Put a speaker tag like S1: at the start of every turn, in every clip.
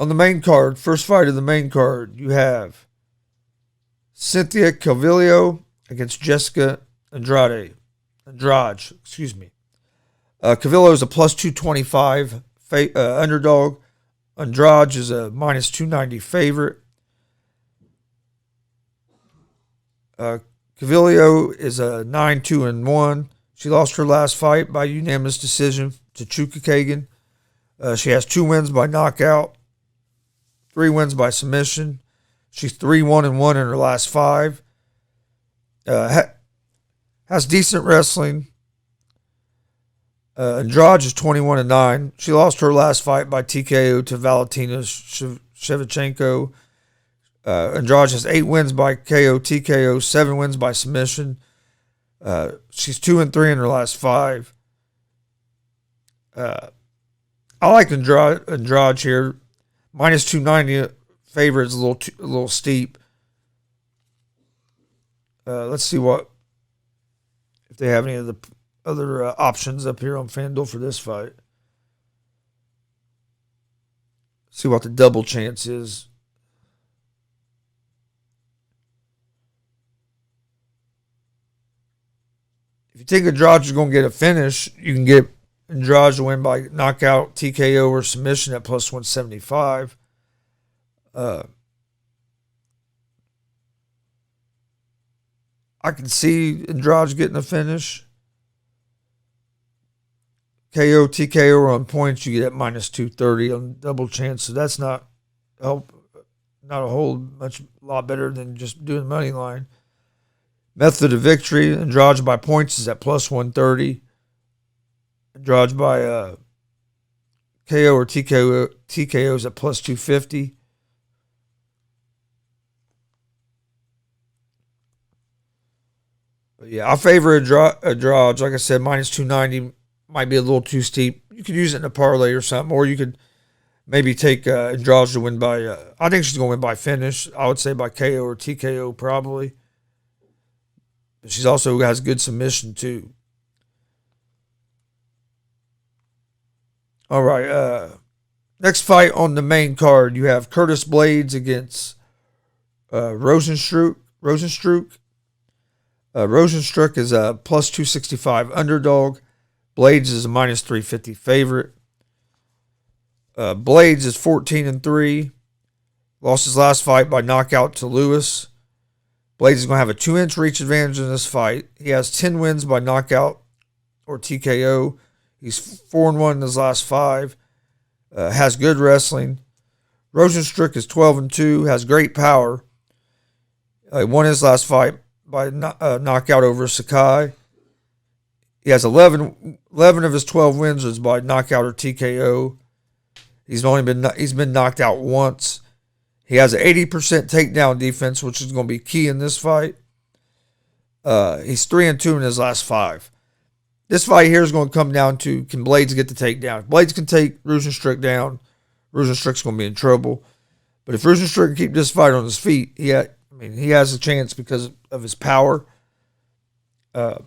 S1: On the main card, first fight of the main card, you have Cynthia Kelvillio against Jessica Andrade. Andraj, excuse me. Kelvillio is a plus 225 underdog. Andrade is a minus 290 favorite. Kelvillio is a 9-2-1. She lost her last fight by unanimous decision to Chefchenko. She has 2 wins by knockout, 3 wins by submission. She's 3-1-1 in her last 5. Has decent wrestling. Andrade is 21-9. She lost her last fight by TKO to Valentino Chefchenko. Andrade has 8 wins by KO, TKO, 7 wins by submission. She's 2-3 in her last 5. I like Andrade here. Minus 290 favorite is a little steep. Let's see if they have any of the other options up here on FanDuel for this fight. See what the double chance is. If you think Andrade is going to get a finish, you can get Andrade to win by knockout, TKO, or submission at plus 175. I can see Andrade getting a finish. KO, TKO on points, you get at minus 230 on double chance. So that's not a lot better than just doing money line. Method of victory, Andrade by points is at plus 130. Andrade by KO or TKO is at plus 250. But yeah, I favor Andrade. Like I said, minus 290 might be a little too steep. You could use it in a parlay or something, or you could maybe take Andrade to win by, I think she's going to win by finish. I would say by KO or TKO probably. But she's also has good submission too. All right. Next fight on the main card, you have Curtis Blades against Rosenstruck. Rosenstruck is a plus 265 underdog. Blades is a minus 350 favorite. Blades is 14-3. Lost his last fight by knockout to Lewis. Blades is going to have a 2-inch reach advantage in this fight. He has 10 wins by knockout or TKO. He's 4-1 in his last 5. Has good wrestling. Rosenstruck is 12-2. Has great power. He won his last fight by knockout over Sakai. He has 11 of his 12 wins is by knockout or TKO. He's been knocked out once. He has an 80% takedown defense, which is going to be key in this fight. He's 3-2 in his last 5. This fight here is going to come down to, can Blades get the takedown? If Blades can take Rosenstruck down, Rosenstruck's going to be in trouble. But if Rosenstruck can keep this fight on his feet, he has a chance because of his power. I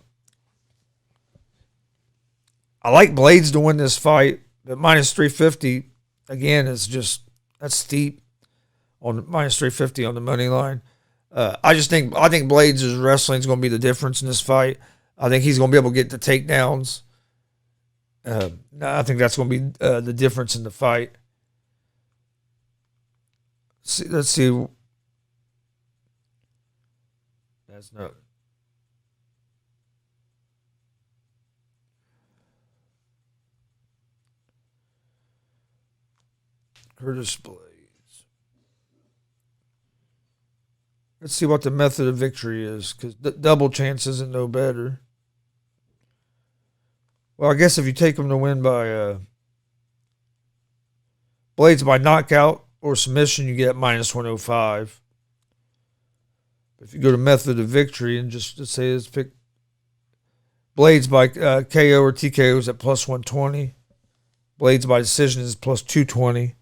S1: like Blades to win this fight, but minus 350, again, that's steep on minus 350 on the money line. I think Blades' wrestling is going to be the difference in this fight. I think he's going to be able to get the takedowns. I think that's going to be the difference in the fight. Let's see. That's not. Curtis Blades. Let's see what the method of victory is, because double chance isn't no better. Well, I guess if you take him to win by Blades by knockout or submission, you get minus 105. If you go to method of victory and just say let's pick Blades by KO or TKO is at plus 120. Blades by decision is plus 220.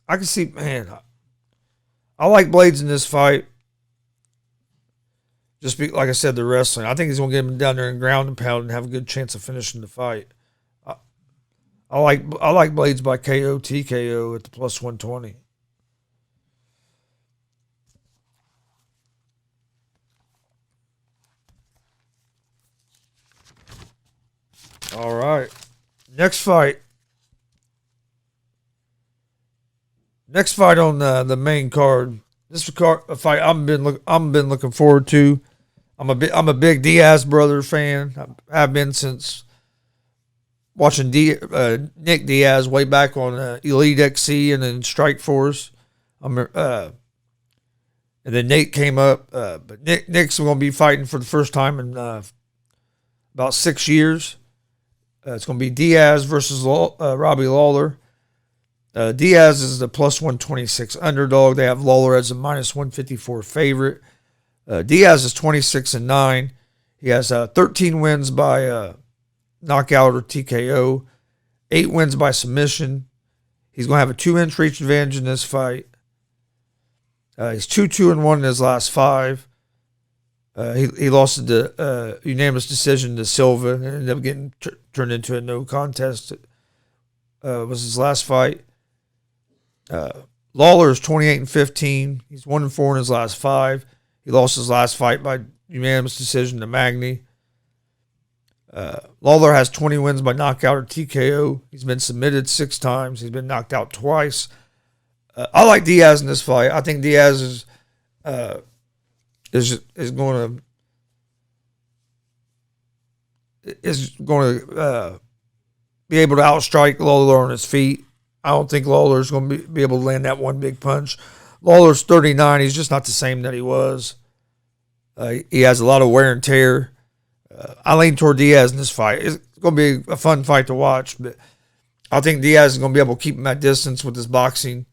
S1: I can see, man, I like Blades in this fight. like I said, the wrestling. I think he's going to get him down there and ground and pound and have a good chance of finishing the fight. I like Blades by KO, TKO at the plus 120. All right. Next fight. Next fight on the main card. This is a fight I've been looking forward to. I'm a big Diaz brother fan. I've been since watching Nick Diaz way back on Elite XC and then Strike Force. And then Nate came up, but Nick's going to be fighting for the first time in about 6 years. It's going to be Diaz versus Robbie Lawler. Diaz is the plus 126 underdog. They have Lawler as a minus 154 favorite. Diaz is 26-9. He has 13 wins by knockout or TKO, 8 wins by submission. He's going to have a 2-inch reach advantage in this fight. He's 2-2-1 in his last 5. He lost the unanimous decision to Silva and ended up getting turned into a no contest. Was his last fight. Lawler is 28-15. He's 1-4 in his last 5. He lost his last fight by unanimous decision to Magny. Lawler has 20 wins by knockout or TKO. He's been submitted 6 times. He's been knocked out twice. I like Diaz in this fight. I think Diaz is going to be able to outstrike Lawler on his feet. I don't think Lawler is going to be able to land that one big punch. Lawler's 39. He's just not the same that he was. He has a lot of wear and tear. I lean toward Diaz in this fight. It's going to be a fun fight to watch, but I think Diaz is going to be able to keep him at distance with his boxing.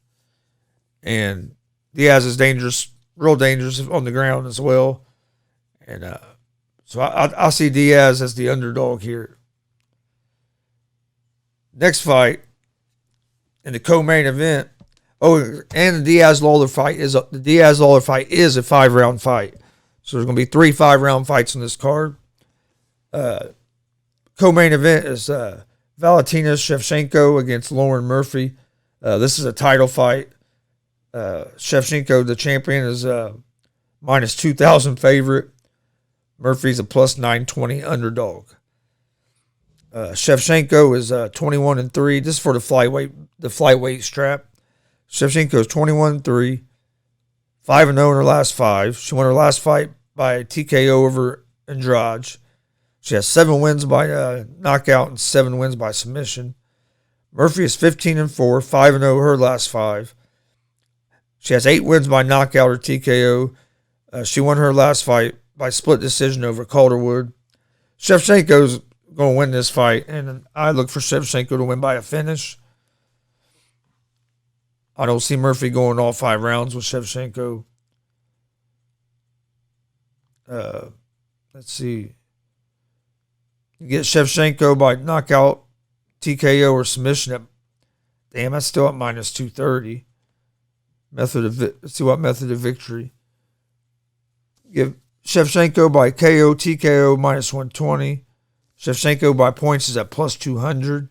S1: And Diaz is dangerous, real dangerous on the ground as well. And so I see Diaz as the underdog here. Next fight in the co-main event. Oh, and the Diaz-Lawler fight is a 5-round fight. So there's going to be 3 5-round fights on this card. Co-main event is Valentino Chefchenko against Lauren Murphy. This is a title fight. Chefchenko, the champion, is minus 2,000 favorite. Murphy's a plus 920 underdog. Chefchenko is 21-3. This is for the flyweight strap. Shevchenko is 21-3, 5-0 in her last 5. She won her last fight by TKO over Andrade. She has 7 wins by knockout and 7 wins by submission. Murphy is 15-4, 5-0 her last 5. She has 8 wins by knockout or TKO. She won her last fight by split decision over Calderwood. Shevchenko's going to win this fight, and I look for Shevchenko to win by a finish. I don't see Murphy going all 5 rounds with Shevchenko. Let's see. You get Shevchenko by knockout, TKO, or submission. That's still at minus 230. Let's see what method of victory. Give Shevchenko by KO, TKO, minus 120. Shevchenko by points is at plus 200.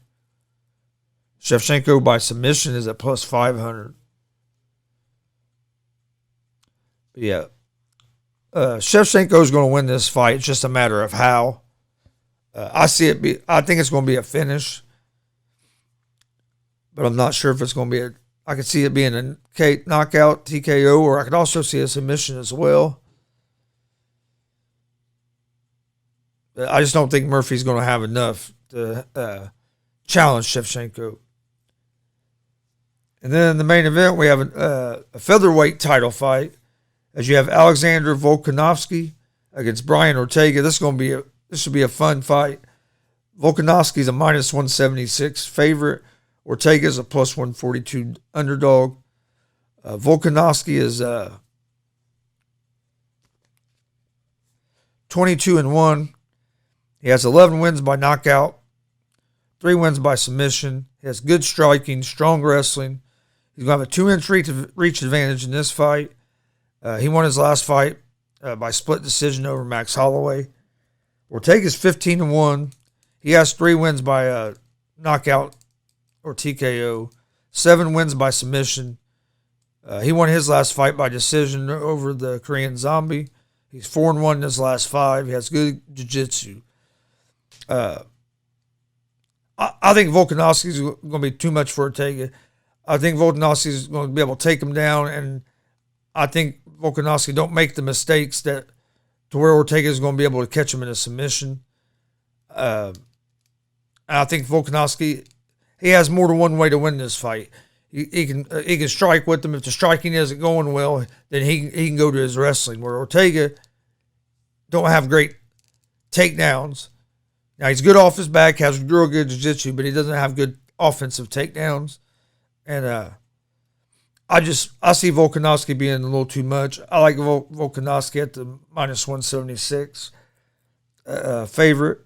S1: Shevchenko by submission is at plus 500. But yeah, Shevchenko is going to win this fight. It's just a matter of how. I think it's going to be a finish, but I'm not sure if it's going to be I could see it being a knockout, TKO, or I could also see a submission as well. I just don't think Murphy's going to have enough to challenge Shevchenko. And then in the main event, we have a featherweight title fight, as you have Alexander Volkanovsky against Brian Ortega. This should be a fun fight. Volkanovsky's a minus 176 favorite. Ortega's a plus 142 underdog. Volkanovsky is 22-1. He has 11 wins by knockout, 3 wins by submission. He has good striking, strong wrestling. He's going to have a 2-inch reach advantage in this fight. He won his last fight by split decision over Max Holloway. Ortega's 15-1. He has 3 wins by knockout or TKO, 7 wins by submission. He won his last fight by decision over the Korean Zombie. He's 4-1 in his last 5. He has good jiu-jitsu. I think Volkanovsky is going to be too much for Ortega. I think Volkanovsky is going to be able to take him down, and I think Volkanovsky don't make the mistakes that to where Ortega is going to be able to catch him in a submission. I think Volkanovsky, he has more than one way to win this fight. He can strike with him. If the striking isn't going well, then he can go to his wrestling. Where Ortega don't have great takedowns. Now he's good off his back, has real good jiu-jitsu, but he doesn't have good offensive takedowns. And I see Volkanovsky being a little too much. I like Volkanovsky at the -176 favorite.